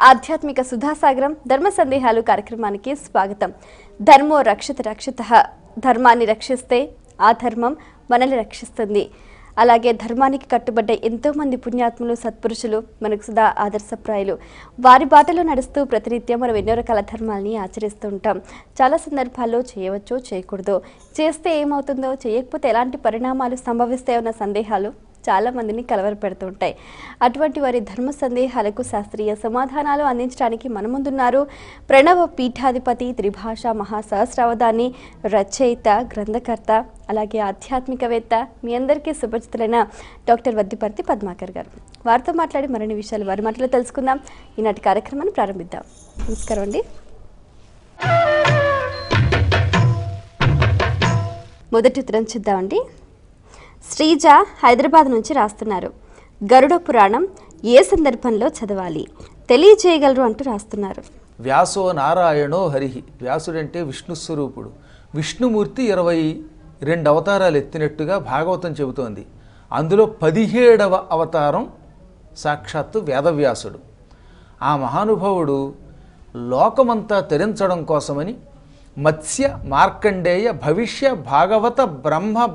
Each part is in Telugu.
ఆధ్యాత్మిక సుధాసాగరం ధర్మ సందేహాలు కార్యక్రమానికి స్వాగతం. ధర్మో రక్షిత రక్షితః. ధర్మాన్ని రక్షిస్తే ఆ ధర్మం మనల్ని రక్షిస్తుంది. అలాగే ధర్మానికి కట్టుబడ్డ ఎంతో మంది పుణ్యాత్ములు సత్పురుషులు మనకు సుధా ఆదర్శప్రాయులు. వారి బాటలో నడుస్తూ ప్రతినిత్యం మనం ఎన్నో రకాల ధర్మాలని ఆచరిస్తూ ఉంటాం. చాలా సందర్భాల్లో చేయవచ్చో చేయకూడదు, చేస్తే ఏమవుతుందో, చేయకపోతే ఎలాంటి పరిణామాలు సంభవిస్తాయో అన్న సందేహాలు చాలా మందిని కలవరపెడుతూ ఉంటాయి. అటువంటి వారి ధర్మ సందేహాలకు శాస్త్రీయ సమాధానాలు అందించడానికి మన ముందున్నారు ప్రణవ పీఠాధిపతి, త్రిభాషా మహాసహస్రావధాని, రచయిత, గ్రంథకర్త, అలాగే ఆధ్యాత్మికవేత్త, మీ అందరికీ సుపరిచితులైన డాక్టర్ వద్దిపర్తి పద్మాకర్ గారు. వారితో మాట్లాడి మరిన్ని విషయాలు వారి మాటలో తెలుసుకుందాం. ఈనాటి కార్యక్రమాన్ని ప్రారంభిద్దాం. నమస్కారం అండి. మొదటి ఉత్తరం చూద్దామండి. శ్రీజ హైదరాబాద్ నుంచి రాస్తున్నారు. గరుడ పురాణం ఏ సందర్భంలో చదవాలి, తెలియజేయగలరు అంటూ రాస్తున్నారు. వ్యాసో నారాయణో హరిహి. వ్యాసుడంటే విష్ణు స్వరూపుడు. విష్ణుమూర్తి 22 అవతారాలు ఎత్తినట్టుగా భాగవతం చెబుతోంది. అందులో 17వ అవతారం సాక్షాత్తు వేదవ్యాసుడు. ఆ మహానుభావుడు లోకమంతా తరించడం కోసమని మత్స్య, మార్కండేయ, భవిష్య, భాగవత,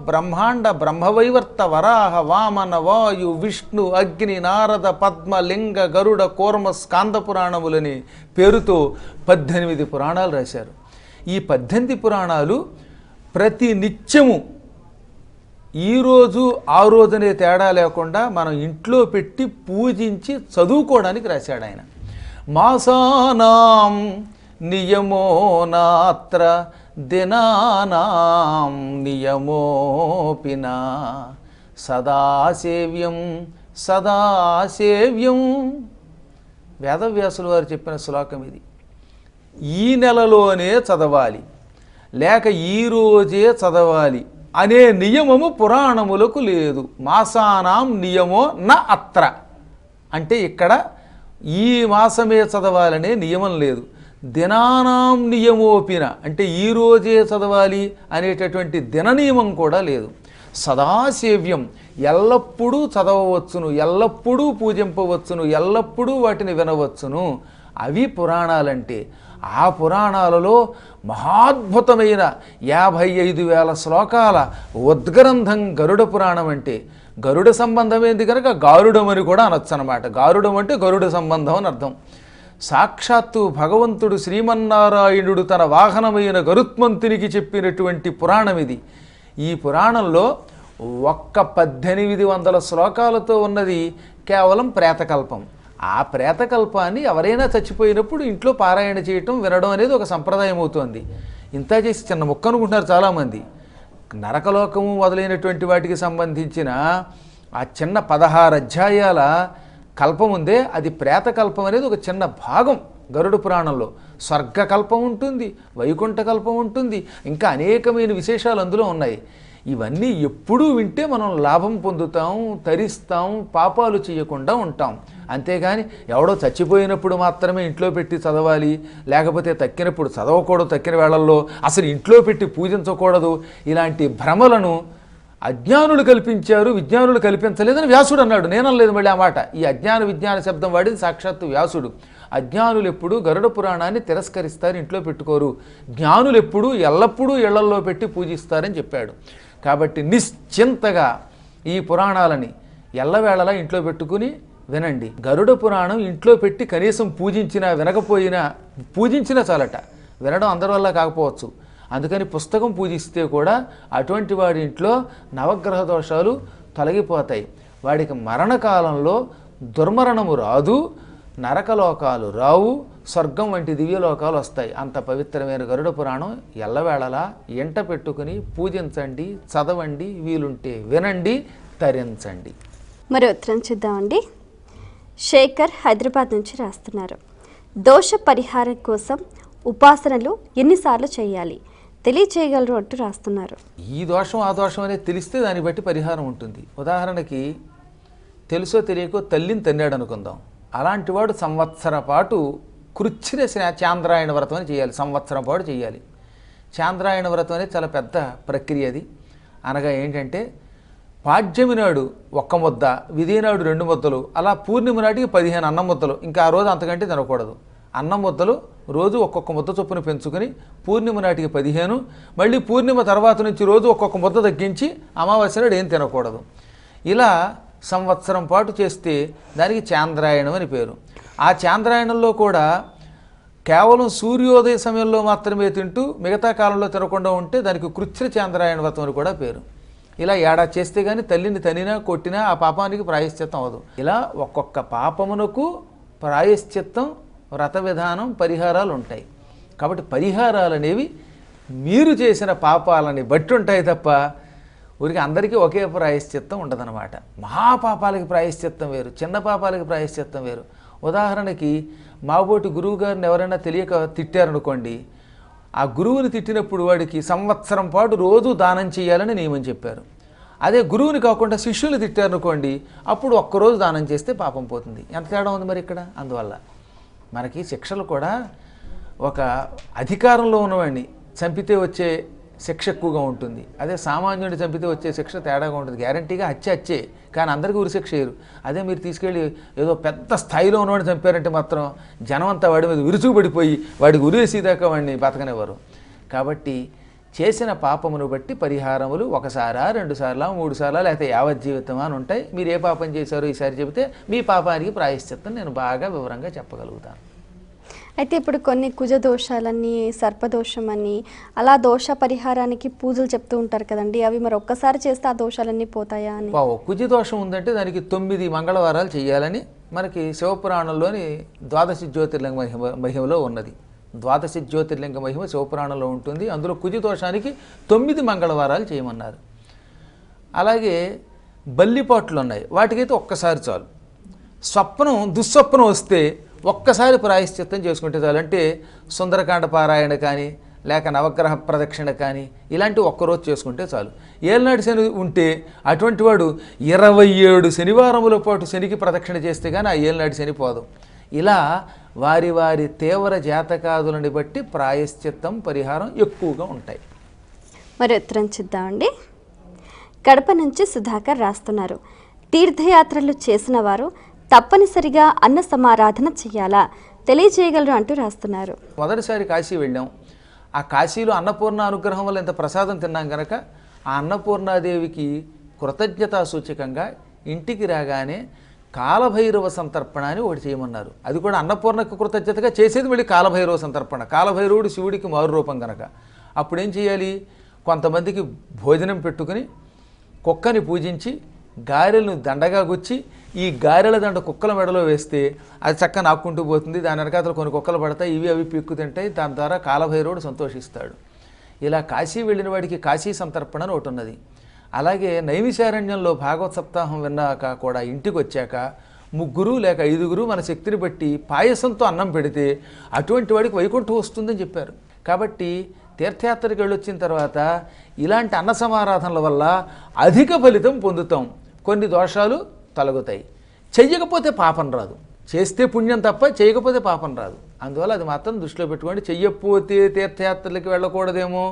బ్రహ్మాండ, బ్రహ్మవైవర్త, వరాహ, వామన, వాయు, విష్ణు, అగ్ని, నారద, పద్మ, లింగ, గరుడ, కూర్మ, స్కాంద పురాణములని పేరుతో 18 పురాణాలు రాశారు. ఈ 18 పురాణాలు ప్రతి నిత్యము ఈరోజు ఆ రోజునే తేడా లేకుండా మనం ఇంట్లో పెట్టి పూజించి చదువుకోవడానికి రాశాడు ఆయన. మాసానాం నియమో నాత్ర దినానాం నియమోపినా సదాసేవ్యం సదాసేవ్యం. వేదవ్యాసుల వారు చెప్పిన శ్లోకం ఇది. ఈ నెలలోనే చదవాలి, లేక ఈరోజే చదవాలి అనే నియమము పురాణములకు లేదు. మాసానాం నియమో న అత్ర అంటే ఇక్కడ ఈ మాసమే చదవాలనే నియమం లేదు. దినానాం నియమోపిన అంటే ఈరోజే చదవాలి అనేటటువంటి దిన నియమం కూడా లేదు. సదాసేవ్యం ఎల్లప్పుడూ చదవవచ్చును, ఎల్లప్పుడూ పూజింపవచ్చును, ఎల్లప్పుడూ వాటిని వినవచ్చును. అవి పురాణాలంటే. ఆ పురాణాలలో మహాద్భుతమైన 55,000 శ్లోకాల ఉద్గ్రంథం గరుడ పురాణం. అంటే గరుడ సంబంధమైంది కనుక గారుడమని కూడా అనొచ్చు అనమాట. గారుడం అంటే గరుడ సంబంధం అని అర్థం. సాక్షాత్తు భగవంతుడు శ్రీమన్నారాయణుడు తన వాహనమైన గరుత్మంతునికి చెప్పినటువంటి పురాణం ఇది. ఈ పురాణంలో ఒక్క 1800 శ్లోకాలతో ఉన్నది కేవలం ప్రేతకల్పం. ఆ ప్రేతకల్పాన్ని ఎవరైనా చచ్చిపోయినప్పుడు ఇంట్లో పారాయణ చేయటం, వినడం అనేది ఒక సంప్రదాయం అవుతోంది. ఇంత చేసి చిన్న ముక్క అనుకుంటున్నారు చాలామంది. నరకలోకము మొదలైనటువంటి వాటికి సంబంధించిన ఆ చిన్న 16 అధ్యాయాల కల్పం ఉందే, అది ప్రేతకల్పం అనేది ఒక చిన్న భాగం గరుడ పురాణంలో. స్వర్గకల్పం ఉంటుంది, వైకుంఠ కల్పం ఉంటుంది, ఇంకా అనేకమైన విశేషాలు అందులో ఉన్నాయి. ఇవన్నీ ఎప్పుడూ వింటే మనం లాభం పొందుతాం, తరిస్తాం, పాపాలు చేయకుండా ఉంటాం. అంతేగాని ఎవడో చచ్చిపోయినప్పుడు మాత్రమే ఇంట్లో పెట్టి చదవాలి, లేకపోతే తక్కినప్పుడు చదవకూడదు, తక్కిన వేళల్లో అసలు ఇంట్లో పెట్టి పూజించకూడదు, ఇలాంటి భ్రమలను అజ్ఞానులు కల్పించారు, విజ్ఞానులు కల్పించలేదని వ్యాసుడు అన్నాడు. నేనలేదు మళ్ళీ ఆ మాట. ఈ అజ్ఞాన విజ్ఞాన శబ్దం వాడింది సాక్షాత్తు వ్యాసుడు. అజ్ఞానులు ఎప్పుడూ గరుడ పురాణాన్ని తిరస్కరిస్తారు, ఇంట్లో పెట్టుకోరు. జ్ఞానులు ఎప్పుడూ ఎల్లప్పుడూ ఇళ్లల్లో పెట్టి పూజిస్తారని చెప్పాడు. కాబట్టి నిశ్చింతగా ఈ పురాణాలని ఎల్లవేళలా ఇంట్లో పెట్టుకుని వినండి. గరుడ పురాణం ఇంట్లో పెట్టి కనీసం పూజించినా వినకపోయినా, పూజించినా చాలట. వినడం అందరి వల్ల కాకపోవచ్చు. అందుకని పుస్తకం పూజిస్తే కూడా అటువంటి వాడి ఇంట్లో నవగ్రహ దోషాలు తొలగిపోతాయి. వాడికి మరణకాలంలో దుర్మరణము రాదు, నరకలోకాలు రావు, స్వర్గం వంటి దివ్యలోకాలు వస్తాయి. అంత పవిత్రమైన గరుడ పురాణం ఎల్లవేళలా ఎంట పెట్టుకుని పూజించండి, చదవండి, వీలుంటే వినండి, తరించండి. మరి ఉత్తరం చూద్దామండి. శేఖర్ హైదరాబాద్ నుంచి రాస్తున్నారు. దోష పరిహారం కోసం ఉపాసనలు ఎన్నిసార్లు చేయాలి, తెలియచేయగలరు అంటూ రాస్తున్నారు. ఈ దోషం ఆ దోషం అనేది తెలిస్తే దాన్ని బట్టి పరిహారం ఉంటుంది. ఉదాహరణకి తెలుసో తెలియకో తల్లిని తన్నాడు అనుకుందాం. అలాంటి వాడు సంవత్సర పాటు కృచ్ఛ్ర చాంద్రాయణ వ్రతం అని చేయాలి. సంవత్సరం పాటు చేయాలి. చాంద్రాయణ వ్రతం అనేది చాలా పెద్ద ప్రక్రియ. అది అనగా ఏంటంటే పాడ్యమి నాడు ఒక్క ముద్ద, విధి నాడు 2 ముద్దలు, అలా పూర్ణిమ నాటికి 15 అన్నం ముద్దలు, ఇంకా ఆ రోజు అంతకంటే తినకూడదు. అన్నం ముద్దలు రోజు ఒక్కొక్క ముద్ద చొప్పున పెంచుకొని పూర్ణిమ నాటికి 15, మళ్ళీ పూర్ణిమ తర్వాత నుంచి రోజు ఒక్కొక్క ముద్ద తగ్గించి అమావాస్య నాడు ఏం తినకూడదు. ఇలా సంవత్సరం పాటు చేస్తే దానికి చాంద్రాయణం అని పేరు. ఆ చాంద్రాయణంలో కూడా కేవలం సూర్యోదయ సమయంలో మాత్రమే తింటూ మిగతా కాలంలో తినకుండా ఉంటే దానికి కృచ్ఛ్ర చాంద్రాయణ వ్రతం అని కూడా పేరు. ఇలా ఏడాది చేస్తే కానీ తల్లిని తనినా కొట్టినా ఆ పాపానికి ప్రాయశ్చిత్తం అవ్వదు. ఇలా ఒక్కొక్క పాపమునకు ప్రాయశ్చిత్తం, వ్రత విధానం, పరిహారాలు ఉంటాయి. కాబట్టి పరిహారాలు అనేవి మీరు చేసిన పాపాలని బట్టి ఉంటాయి తప్ప ఊరికి అందరికీ ఒకే ప్రాయశ్చిత్తం ఉండదన్నమాట. మహాపాపాలకి ప్రాయశ్చిత్తం వేరు, చిన్న పాపాలకి ప్రాయశ్చిత్తం వేరు. ఉదాహరణకి మాబోటి గురువు గారిని ఎవరైనా తెలియక తిట్టారనుకోండి, ఆ గురువుని తిట్టినప్పుడు వాడికి సంవత్సరం పాటు రోజు దానం చేయాలని నియమం చెప్పారు. అదే గురువుని కాకుండా శిష్యులు తిట్టారనుకోండి, అప్పుడు ఒక్కరోజు దానం చేస్తే పాపం పోతుంది. ఎంత తేడా ఉంది మరి ఇక్కడ. అందువల్ల మనకి శిక్షలు కూడా ఒక అధికారంలో ఉన్నవాడిని చంపితే వచ్చే శిక్ష ఎక్కువగా ఉంటుంది, అదే సామాన్యుడిని చంపితే వచ్చే శిక్ష తేడాగా ఉంటుంది. గ్యారంటీగా హత్యే, కానీ అందరికీ ఉరిశిక్ష వేయరు. అదే మీరు తీసుకెళ్ళి ఏదో పెద్ద స్థాయిలో ఉన్నవాడిని చంపారంటే మాత్రం జనం అంతా వాడి మీద విరుచుకుపడిపోయి వాడికి ఉరేసేదాకా వాడిని బతకనివ్వరు. కాబట్టి చేసిన పాపమును బట్టి పరిహారములు 1 సారా 2 సార్లా 3 సార్లా లేకపోతే యావజ్జీవితమా అని ఉంటాయి. మీరు ఏ పాపం చేశారో ఈసారి చెబితే మీ పాపానికి ప్రాయశ్చిత్తం నేను బాగా వివరంగా చెప్పగలుగుతాను. అయితే ఇప్పుడు కొన్ని కుజ దోషాలని, సర్పదోషం అని అలా దోష పరిహారానికి పూజలు చెప్తూ ఉంటారు కదండి, అవి మరి ఒక్కసారి చేస్తే ఆ దోషాలన్నీ పోతాయా అని? కుజ దోషం ఉందంటే దానికి 9 మంగళవారాలు చేయాలని మనకి శివపురాణంలోని ద్వాదశ జ్యోతిర్లింగ మహిమలో ఉన్నది. ద్వాదశ జ్యోతిర్లింగ మహిమ శివపురాణంలో ఉంటుంది. అందులో కుజ దోషానికి 9 మంగళవారాలు చేయమన్నారు. అలాగే బల్లిపాట్లు ఉన్నాయి, వాటికైతే ఒక్కసారి చాలు. దుస్వప్నం వస్తే ఒక్కసారి ప్రాయశ్చిత్తం చేసుకుంటే చాలు. అంటే సుందరకాండ పారాయణ కానీ లేక నవగ్రహ ప్రదక్షిణ కానీ ఇలాంటి ఒక్కరోజు చేసుకుంటే చాలు. ఏళ్ళనాటి శని ఉంటే అటువంటి వాడు 27 శనివారముల పాటు శనికి ప్రదక్షిణ చేస్తే కానీ ఆ ఏళ్ళనాటి శని పోదు. ఇలా వారి వారి తీవ్ర జాతకాదులని బట్టి ప్రాయశ్చిత్తం, పరిహారం ఎక్కువగా ఉంటాయి. మరి ఉత్తరం చూద్దామండి. కడప నుంచి సుధాకర్ రాస్తున్నారు, తీర్థయాత్రలు చేసిన వారు తప్పనిసరిగా అన్న సమారాధన చేయాలా, తెలియజేయగలరు అంటూ రాస్తున్నారు. మొదటిసారి కాశీ వెళ్ళాం. ఆ కాశీలో అన్నపూర్ణ అనుగ్రహం వల్ల ఎంత ప్రసాదం తిన్నాం కనుక ఆ అన్నపూర్ణాదేవికి కృతజ్ఞతా సూచకంగా ఇంటికి రాగానే కాలభైరవ సంతర్పణ అని ఒకటి చేయమన్నారు. అది కూడా అన్నపూర్ణకు కృతజ్ఞతగా చేసేది మళ్ళీ కాలభైరవ సంతర్పణ. కాలభైరవుడు శివుడికి మారు రూపం కనుక అప్పుడేం చేయాలి, కొంతమందికి భోజనం పెట్టుకుని కుక్కని పూజించి గారెలను దండగా గుచ్చి ఈ గారెల దండ కుక్కల మెడలో వేస్తే అది చక్కగా నాక్కుంటూ పోతుంది. దాని వెనకాతలు కొన్ని కుక్కలు పడతాయి, ఇవి అవి పీక్కు తింటాయి. దాని ద్వారా కాలభైరవుడు సంతోషిస్తాడు. ఇలా కాశీ వెళ్ళిన వాడికి కాశీ సంతర్పణ అని ఒకటి ఉన్నది. అలాగే నైమిషారణ్యంలో భాగవత సప్తాహం విన్నాక కూడా ఇంటికి వచ్చాక 3 లేక 5 మన శక్తిని బట్టి పాయసంతో అన్నం పెడితే అటువంటి వాడికి వైకుంఠం వస్తుందని చెప్పారు. కాబట్టి తీర్థయాత్రకి వెళ్ళొచ్చిన తర్వాత ఇలాంటి అన్న సమారాధనల వల్ల అధిక ఫలితం పొందుతాం. కొన్ని దోషాలు తొలగుతాయి. చెయ్యకపోతే పాపం రాదు, చేస్తే పుణ్యం తప్ప చేయకపోతే పాపం రాదు. అందువల్ల అది మాత్రం దృష్టిలో పెట్టుకోండి. చెయ్యకపోతే తీర్థయాత్రలకి వెళ్ళకూడదేమో,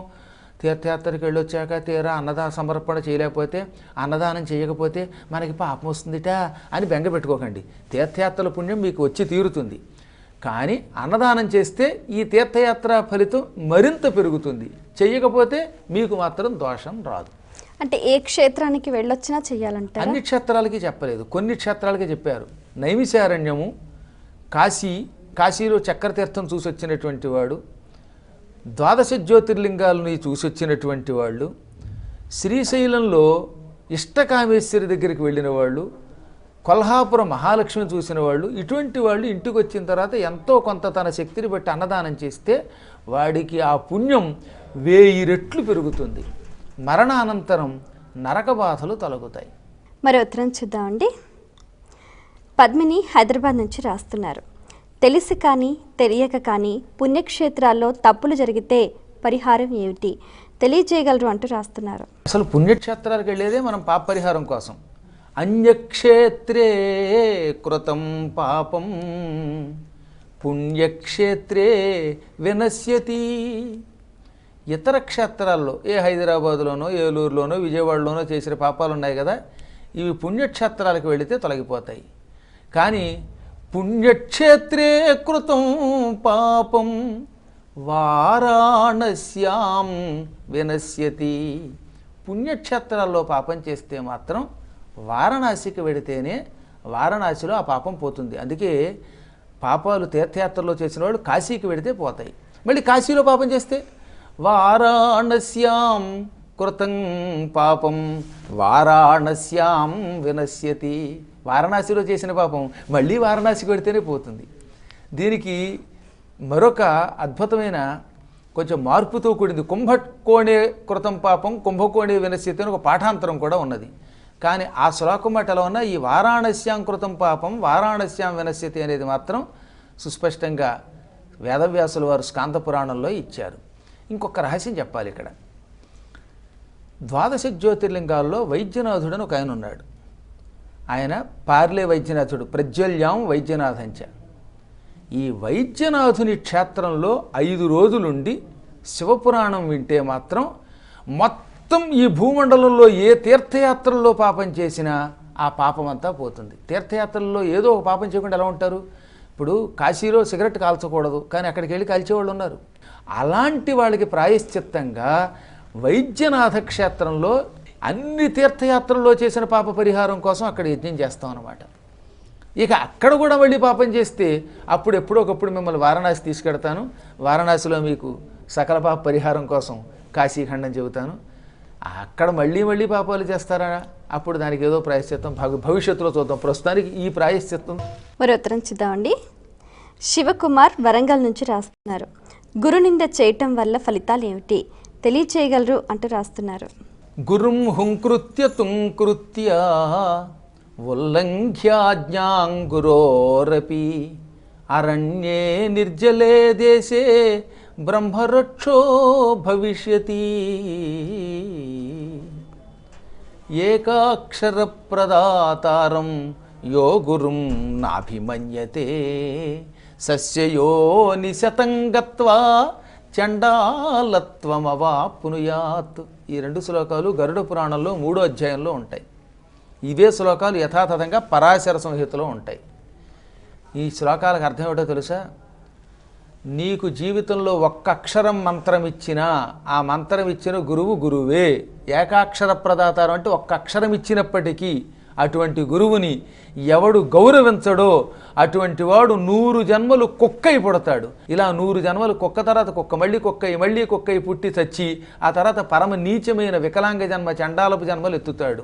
తీర్థయాత్రకి వెళ్ళొచ్చాక తీరా సమర్పణ చేయలేకపోతే, అన్నదానం చేయకపోతే మనకి పాపం వస్తుందిట అని బెంగ పెట్టుకోకండి. తీర్థయాత్రల పుణ్యం మీకు వచ్చి తీరుతుంది. కానీ అన్నదానం చేస్తే ఈ తీర్థయాత్ర ఫలితం మరింత పెరుగుతుంది. చెయ్యకపోతే మీకు మాత్రం దోషం రాదు. అంటే ఏ క్షేత్రానికి వెళ్ళొచ్చినా చెయ్యాలంటే అన్ని క్షేత్రాలకి చెప్పలేదు, కొన్ని క్షేత్రాలకి చెప్పారు. నైమిషారణ్యము, కాశీలో చక్రతీర్థం చూసి వచ్చినటువంటి వాడు, ద్వాదశ జ్యోతిర్లింగాలని చూసి వచ్చినటువంటి వాళ్ళు, శ్రీశైలంలో ఇష్టకామేశ్వరి దగ్గరికి వెళ్ళిన వాళ్ళు, కొల్హాపురం మహాలక్ష్మి చూసిన వాళ్ళు, ఇటువంటి వాళ్ళు ఇంటికి వచ్చిన తర్వాత ఎంతో కొంత తన శక్తిని బట్టి అన్నదానం చేస్తే వాడికి ఆ పుణ్యం 1000 రెట్లు పెరుగుతుంది. మరణానంతరం నరక బాధలు తొలగుతాయి. మరి ఉత్తరం చూద్దామండి. పద్మిని హైదరాబాద్ నుంచి రాస్తున్నారు, తెలిసి కానీ తెలియక కానీ పుణ్యక్షేత్రాల్లో తప్పులు జరిగితే పరిహారం ఏమిటి, తెలియజేయగలరు అంటూ రాస్తున్నారు. అసలు పుణ్యక్షేత్రాలకు వెళ్ళేదే మనం పాప పరిహారం కోసం. అన్యక్షేత్రే కృతం పాపం పుణ్యక్షేత్రే వినశ్యతి. ఇతర క్షేత్రాల్లో హైదరాబాదులోనో ఏలూరులోనో విజయవాడలోనో చేసిన పాపాలు ఉన్నాయి కదా, ఇవి పుణ్యక్షేత్రాలకు వెళితే తొలగిపోతాయి. కానీ పుణ్యక్షేత్రే కృతం పాపం వారాణస్యాం వినశ్యతి. పుణ్యక్షేత్రాల్లో పాపం చేస్తే మాత్రం వారణాసికి వెడితేనే వారణాసిలో ఆ పాపం పోతుంది. అందుకే పాపాలు తీర్థయాత్రలో చేసిన వాళ్ళు కాశీకి వెడితే పోతాయి. మళ్ళీ కాశీలో పాపం చేస్తే వారాణస్యాం కృతం పాపం వారాణస్యాం వినశ్యతి. వారణాసిలో చేసిన పాపం మళ్ళీ వారణాసికి వెడితేనే పోతుంది. దీనికి మరొక అద్భుతమైన కొంచెం మార్పుతో కూడింది. కుంభకోణే కృతం పాపం కుంభకోణే వినశ్యతి అని ఒక పాఠాంతరం కూడా ఉన్నది. కానీ ఆ శ్లోకం మాట ఎలా ఉన్నా ఈ వారాణస్యాం కృతం పాపం వారాణస్యాం వినశ్యతి అనేది మాత్రం సుస్పష్టంగా వేదవ్యాసుల వారు స్కాంద పురాణంలో ఇచ్చారు. ఇంకొక రహస్యం చెప్పాలి ఇక్కడ. ద్వాదశ జ్యోతిర్లింగాల్లో వైద్యనాథుడని ఒక ఆయన ఉన్నాడు. ఆయన పార్లే వైద్యనాథుడు, ప్రజ్వల్యాం వైద్యనాథంచ. ఈ వైద్యనాథుని క్షేత్రంలో 5 రోజులుండి శివపురాణం వింటే మాత్రం మొత్తం ఈ భూమండలంలో ఏ తీర్థయాత్రల్లో పాపం చేసినా ఆ పాపం అంతా పోతుంది. తీర్థయాత్రల్లో ఏదో ఒక పాపం చేయకుండా ఎలా ఉంటారు? ఇప్పుడు కాశీలో సిగరెట్ కాల్చకూడదు, కానీ అక్కడికి వెళ్ళి కాల్చేవాళ్ళు ఉన్నారు. అలాంటి వాళ్ళకి ప్రాయశ్చిత్తంగా వైద్యనాథ క్షేత్రంలో అన్ని తీర్థయాత్రల్లో చేసిన పాప పరిహారం కోసం అక్కడ యజ్ఞం చేస్తాం అన్నమాట. ఇక అక్కడ కూడా మళ్ళీ పాపం చేస్తే అప్పుడు ఎప్పుడొకప్పుడు మిమ్మల్ని వారణాసి తీసుకెడతాను, వారణాసిలో మీకు సకల పాప పరిహారం కోసం కాశీఖండం చెబుతాను. అక్కడ మళ్ళీ మళ్ళీ పాపాలు చేస్తారా? అప్పుడు దానికి ఏదో ప్రాయశ్చిత్తం భవిష్యత్తులో చూద్దాం. ప్రస్తుతానికి ఈ ప్రాయశ్చిత్తం. మరి ఉత్తరం చూద్దామండి. శివకుమార్ వరంగల్ నుంచి రాస్తున్నారు. గురునింద చేయటం వల్ల ఫలితాలు ఏమిటి తెలియచేయగలరు అంటూ రాస్తున్నారు. గురుం హుంకృత్య తుంకృత్య ఉల్లంఘ్యాజ్ఞాం గురోరపి అరణ్యే నిర్జలే దేశే బ్రహ్మరక్షో భవిష్యతి. ఏకాక్షర ప్రదాతారం యో గురుం నాభిమన్యతే సస్యయో నిశతం గత్వా చండాలత్వమవాప్నుయాత్. ఈ 2 శ్లోకాలు గరుడ పురాణంలో 3వ అధ్యాయంలో ఉంటాయి. ఇవే శ్లోకాలు యథాతథంగా పరాశర సంహితలో ఉంటాయి. ఈ శ్లోకాలకు అర్థం ఏమిటో తెలుసా? నీకు జీవితంలో ఒక్క అక్షరం మంత్రం ఇచ్చినా ఆ మంత్రం ఇచ్చిన గురువు గురువే. ఏకాక్షర ప్రదాతారం అంటే ఒక్క అక్షరం ఇచ్చినప్పటికీ అటువంటి గురువుని ఎవడు గౌరవించడో అటువంటి వాడు 100 జన్మలు కుక్కై పుడతాడు. ఇలా 100 జన్మలు కుక్క తర్వాత కుక్క, మళ్ళీ కుక్కై, మళ్ళీ కుక్కై పుట్టి చచ్చి ఆ తర్వాత పరమ నీచమైన వికలాంగ జన్మ చండాలపు జన్మలు ఎత్తుతాడు.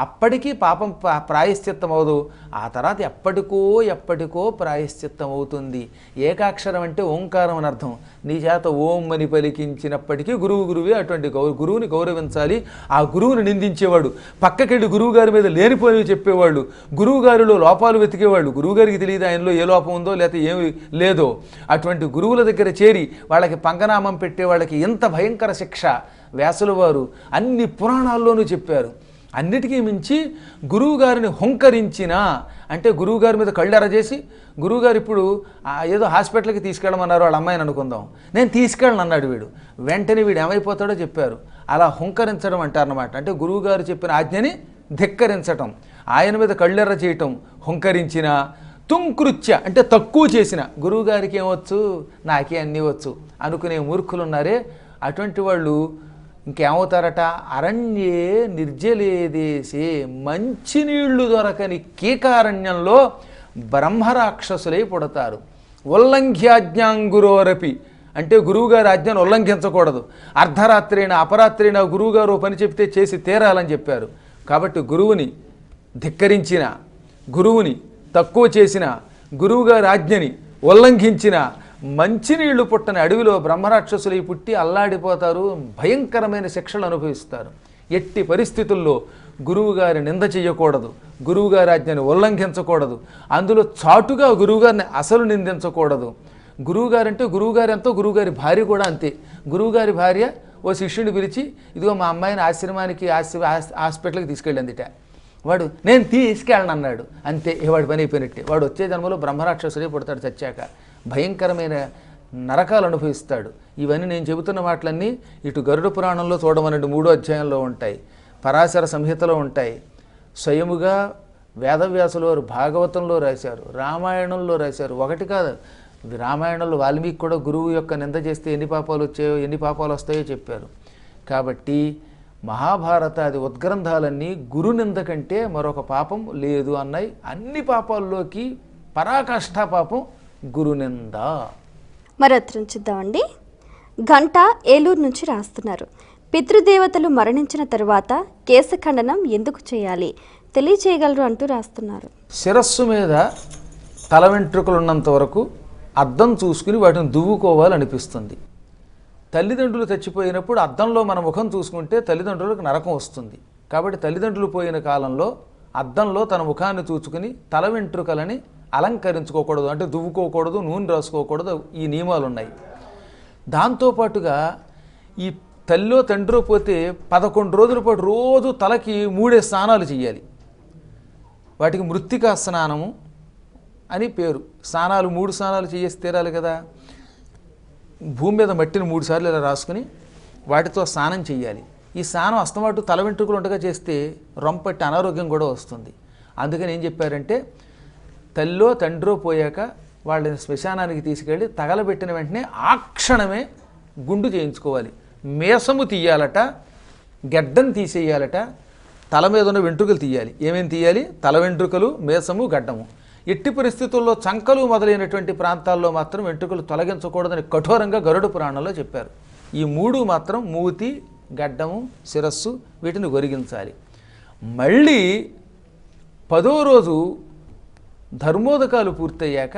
అప్పటికీ పాపం ప్రాయశ్చిత్తం అవదు. ఆ తర్వాత ఎప్పటికో ప్రాయశ్చిత్తం అవుతుంది. ఏకాక్షరం అంటే ఓంకారం అని అర్థం. నీ చేత ఓం అని పలికించినప్పటికీ గురువే. అటువంటి గురువుని గౌరవించాలి. ఆ గురువుని నిందించేవాడు, పక్కకెళ్ళి గురువుగారి మీద లేనిపోనివి చెప్పేవాళ్ళు, గురువుగారిలో లోపాలు వెతికేవాళ్ళు, గురువుగారికి తెలియదు ఆయనలో ఏ లోపం ఉందో లేకపోతే ఏమి లేదో, అటువంటి గురువుల దగ్గర చేరి వాళ్ళకి పంగనామం పెట్టే వాళ్ళకి ఎంత భయంకర శిక్ష వ్యాసుల వారు అన్ని పురాణాల్లోనూ చెప్పారు. అన్నిటికీ మించి గురువుగారిని హుంకరించిన అంటే గురువుగారి మీద కళ్ళెర చేసి, గురువుగారు ఇప్పుడు ఏదో హాస్పిటల్కి తీసుకెళ్ళమన్నారు వాళ్ళ అమ్మాయిని అనుకుందాం, నేను తీసుకెళ్ళను అన్నాడు వీడు, వెంటనే వీడు ఏమైపోతాడో చెప్పారు. అలా హుంకరించడం అంటారన్నమాట. అంటే గురువుగారు చెప్పిన ఆజ్ఞని ధిక్కరించటం, ఆయన మీద కళ్ళెర్ర చేయటం, హుంకరించిన. తుంకృత్య అంటే తక్కువ చేసిన, గురువుగారికి ఏమొచ్చు నాకే అన్నీ వచ్చు అనుకునే మూర్ఖులు ఉన్నారే అటువంటి వాళ్ళు ఇంకేమవుతారట? అరణ్యే నిర్జలే దేశే, మంచినీళ్లు దొరకని కీకారణ్యంలో బ్రహ్మరాక్షసులై పుడతారు. ఉల్లంఘ్యాజ్ఞాంగురోరపి అంటే గురువుగారి ఆజ్ఞను ఉల్లంఘించకూడదు. అర్ధరాత్రి అయినా అపరాత్రి అయినా గురువుగారు పని చెప్తే చేసి తీరాలని చెప్పారు. కాబట్టి గురువుని ధిక్కరించిన, గురువుని తక్కువ చేసిన, గురువుగారి ఆజ్ఞని ఉల్లంఘించిన మంచినీళ్లు పుట్టని అడవిలో బ్రహ్మరాక్షసులై పుట్టి అల్లాడిపోతారు, భయంకరమైన శిక్షలు అనుభవిస్తారు. ఎట్టి పరిస్థితుల్లో గురువుగారి నింద చేయకూడదు, గురువుగారి ఆజ్ఞని ఉల్లంఘించకూడదు, అందులో చాటుగా గురువుగారిని అసలు నిందించకూడదు. గురువుగారంటే గురువుగారు ఎంతో, గురువుగారి భార్య కూడా అంతే. గురువుగారి భార్య ఓ శిష్యుని పిలిచి, ఇదిగో మా అమ్మాయిని ఆశ్రమానికి హాస్పిటల్కి తీసుకెళ్ళిందిట. వాడు నేను తీసుకెళ్ళను అన్నాడు. అంతే, వాడి పని అయిపోయినట్టే. వాడు వచ్చే జన్మలో బ్రహ్మరాక్షసుడే పుడతాడు చచ్చాక. భయంకరమైన నరకాలు అనుభవిస్తాడు. ఇవన్నీ నేను చెబుతున్న మాటలన్నీ ఇటు గరుడ పురాణంలో చూడమనండి 3వ అధ్యాయంలో ఉంటాయి, పరాశర సంహితలో ఉంటాయి, స్వయముగా వేదవ్యాసులు వారు భాగవతంలో రాశారు, రామాయణంలో రాశారు. ఒకటి కాదు, రామాయణంలో వాల్మీకి కూడా గురువు యొక్క నింద చేస్తే ఎన్ని పాపాలు వచ్చాయో ఎన్ని పాపాలు వస్తాయో చెప్పారు. కాబట్టి మహాభారతాది ఉద్గ్రంథాలన్నీ గురు నింద కంటే మరొక పాపం లేదు అన్నాయి. అన్ని పాపాల్లోకి పరాకాష్ఠా పాపం గురునింద. మరో ఉత్తరం చూద్దామండి. గంట ఏలూరు నుంచి రాస్తున్నారు. పితృదేవతలు మరణించిన తరువాత కేశఖండనం ఎందుకు చేయాలి తెలియచేయగలరు అంటూ రాస్తున్నారు. శిరస్సు మీద తల వెంట్రుకలు ఉన్నంత వరకు అద్దం చూసుకుని వాటిని దువ్వుకోవాలనిపిస్తుంది. తల్లిదండ్రులు చచ్చిపోయినప్పుడు అద్దంలో మన ముఖం చూసుకుంటే తల్లిదండ్రులకు నరకం వస్తుంది. కాబట్టి తల్లిదండ్రులు పోయిన కాలంలో అద్దంలో తన ముఖాన్ని చూసుకుని తల వెంట్రుకలని అలంకరించుకోకూడదు, అంటే దువ్వుకోకూడదు, నూనె రాసుకోకూడదు, ఈ నియమాలు ఉన్నాయి. దాంతోపాటుగా ఈ తల్లో తండ్రో పోతే 11 రోజుల పాటు రోజు తలకి 3 స్నానాలు చేయాలి. వాటికి మృత్తికా స్నానము అని పేరు. స్నానాలు 3 స్నానాలు చేసి తీరాలి కదా. భూమి మీద మట్టిని 3 సార్లు ఇలా రాసుకుని వాటితో స్నానం చేయాలి. ఈ స్నానం అస్తమాటు తల వెంట్రుకలు ఉండగా చేస్తే రొంపట్టి అనారోగ్యం కూడా వస్తుంది. అందుకని ఏం చెప్పారంటే తల్లో తండ్రో పోయాక వాళ్ళని శ్మశానానికి తీసుకెళ్ళి తగలబెట్టిన వెంటనే ఆ క్షణమే గుండు చేయించుకోవాలి. మేసము తీయాలట, గడ్డం తీసేయాలట, తల మీద ఉన్న వెంట్రుకలు తీయాలి. ఏమేమి తీయాలి? తల వెంట్రుకలు, మేసము, గడ్డము. ఎట్టి పరిస్థితుల్లో చంకలు మొదలైనటువంటి ప్రాంతాల్లో మాత్రం వెంట్రుకలు తొలగించకూడదని కఠోరంగా గరుడ పురాణంలో చెప్పారు. ఈ 3 మాత్రం మూతి, గడ్డము, శిరస్సు వీటిని గొరిగించాలి. మళ్ళీ 10వ రోజు ధర్మోదకాలు పూర్తయ్యాక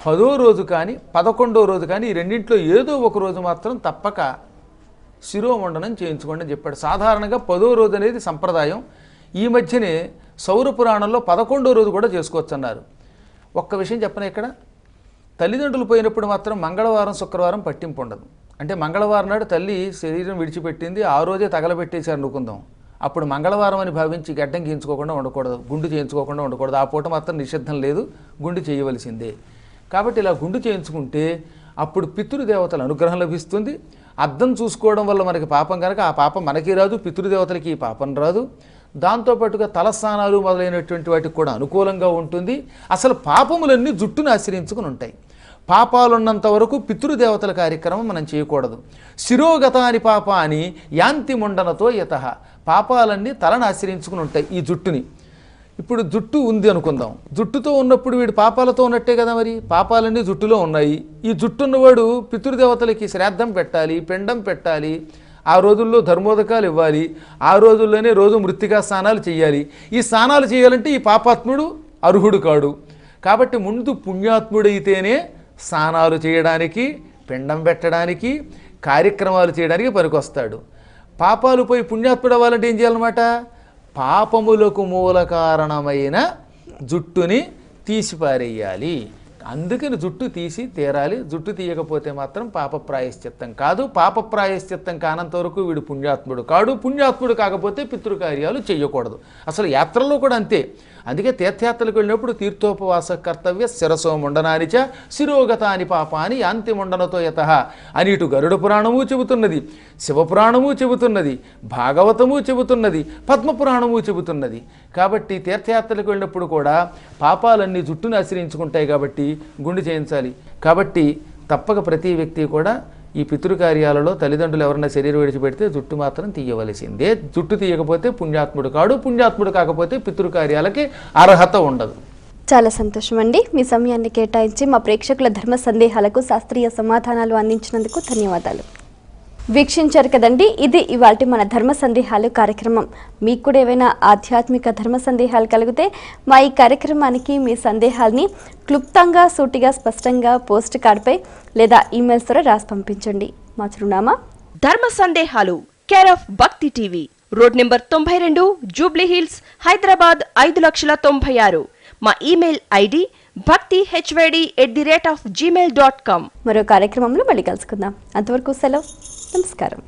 10వ రోజు కానీ 11వ రోజు కానీ ఈ రెండింటిలో ఏదో ఒక రోజు మాత్రం తప్పక శిరోమండనం చేయించుకోండి అని చెప్పాడు. సాధారణంగా 10వ రోజు అనేది సంప్రదాయం. ఈ మధ్యనే సౌర పురాణంలో 11వ రోజు కూడా చేసుకోవచ్చు అన్నారు. ఒక్క విషయం చెప్పనా, ఇక్కడ తల్లిదండ్రులు పోయినప్పుడు మాత్రం మంగళవారం శుక్రవారం పట్టింపు ఉండదు. అంటే మంగళవారం నాడు తల్లి శరీరం విడిచిపెట్టింది, ఆ రోజే తగలబెట్టేశారు అనుకుందాం. అప్పుడు మంగళవారం అని భావించి గడ్డం గీయించుకోకుండా ఉండకూడదు, గుండు చేయించుకోకుండా ఉండకూడదు. ఆ పూట మాత్రం నిషిద్ధం లేదు, గుండు చేయవలసిందే. కాబట్టి ఇలా గుండు చేయించుకుంటే అప్పుడు పితృదేవతల అనుగ్రహం లభిస్తుంది. అద్దం చూసుకోవడం వల్ల మనకి పాపం కనుక ఆ పాపం మనకి రాదు, పితృదేవతలకి ఈ పాపం రాదు. దాంతోపాటుగా తలస్నానాలు మొదలైనటువంటి వాటికి కూడా అనుకూలంగా ఉంటుంది. అసలు పాపములన్నీ జుట్టును ఆశ్రయించుకుని ఉంటాయి. పాపాలున్నంత వరకు పితృదేవతల కార్యక్రమం మనం చేయకూడదు. శిరోగతాని పాపాని యాంతి ముండనతో యతః. పాపాలన్నీ తలను ఆశ్రయించుకుని ఉంటాయి ఈ జుట్టుని. ఇప్పుడు జుట్టు ఉంది అనుకుందాం, జుట్టుతో ఉన్నప్పుడు వీడు పాపాలతో ఉన్నట్టే కదా. మరి పాపాలన్నీ జుట్టులో ఉన్నాయి. ఈ జుట్టు ఉన్నవాడు పితృదేవతలకి శ్రాద్ధం పెట్టాలి, పిండం పెట్టాలి, ఆ రోజుల్లో ధర్మోదకాలు ఇవ్వాలి, ఆ రోజుల్లోనే రోజు మృత్తికా స్నానాలు చేయాలి. ఈ స్నానాలు చేయాలంటే ఈ పాపాత్ముడు అర్హుడు కాడు. కాబట్టి ముందు పుణ్యాత్ముడైతేనే స్నానాలు చేయడానికి, పిండం పెట్టడానికి, కార్యక్రమాలు చేయడానికి పనికొస్తాడు. పాపాలు పోయి పుణ్యాత్ముడు అవ్వాలంటే ఏం చేయాలన్నమాట? పాపములకు మూల కారణమైన జుట్టుని తీసిపారేయాలి. అందుకని జుట్టు తీసి తీరాలి. జుట్టు తీయకపోతే మాత్రం పాప ప్రాయశ్చిత్తం కాదు. పాప ప్రాయశ్చిత్తం కానంత వరకు వీడు పుణ్యాత్ముడు కాడు. పుణ్యాత్ముడు కాకపోతే పితృకార్యాలు చేయకూడదు. అసలు యాత్రల్లో కూడా అంతే. అందుకే తీర్థయాత్రలకు వెళ్ళినప్పుడు తీర్థోపవాస కర్తవ్య శిరసో ముండనానిచ శిరోగతాని పాపాని యాంతి ముండనతో యతః అని ఇటు గరుడ పురాణము చెబుతున్నది, శివపురాణము చెబుతున్నది, భాగవతము చెబుతున్నది, పద్మపురాణము చెబుతున్నది. కాబట్టి తీర్థయాత్రలకు వెళ్ళినప్పుడు కూడా పాపాలన్నీ జుట్టును ఆశ్రయించుకుంటాయి కాబట్టి గుండు చేయించాలి. కాబట్టి తప్పక ప్రతి వ్యక్తి కూడా ఈ పితృకార్యాలలో తల్లిదండ్రులు ఎవరన్నా శరీరం విడిచిపెడితే జుట్టు మాత్రం తీయవలసిందే. జుట్టు తీయకపోతే పుణ్యాత్ముడు కాడు, పుణ్యాత్ముడు కాకపోతే పితృకార్యాలకి అర్హత ఉండదు. చాలా సంతోషం అండి. మీ సమయాన్ని కేటాయించి మా ప్రేక్షకుల ధర్మ సందేహాలకు శాస్త్రీయ సమాధానాలు అందించినందుకు ధన్యవాదాలు. వీక్షించారు కదండి, ఇది ఇవాల్టి మన ధర్మ సందేహాలు కార్యక్రమం. మీకు కూడా ఏవైనా ఆధ్యాత్మిక ధర్మ సందేహాలు కలిగితే మా ఈ కార్యక్రమానికి మీ సందేహాల్ని క్లుప్తంగా, సూటిగా, స్పష్టంగా పోస్ట్ కార్డ్పై లేదా ఈమెయిల్స్ ద్వారా రాసి పంపించండి. మా చిరునామా ధర్మ సందేహాలు, కేర్ ఆఫ్ భక్తి TV, road number 92, Jubilee hills, Hyderabad 5,96,000. మా ఈమెయిల్ ఐడి bhaktihyd@gmail.com. మరో కార్యక్రమంలో మళ్ళీ కలుసుకుందాం. అంతవరకు సెలవు. నమస్కారం.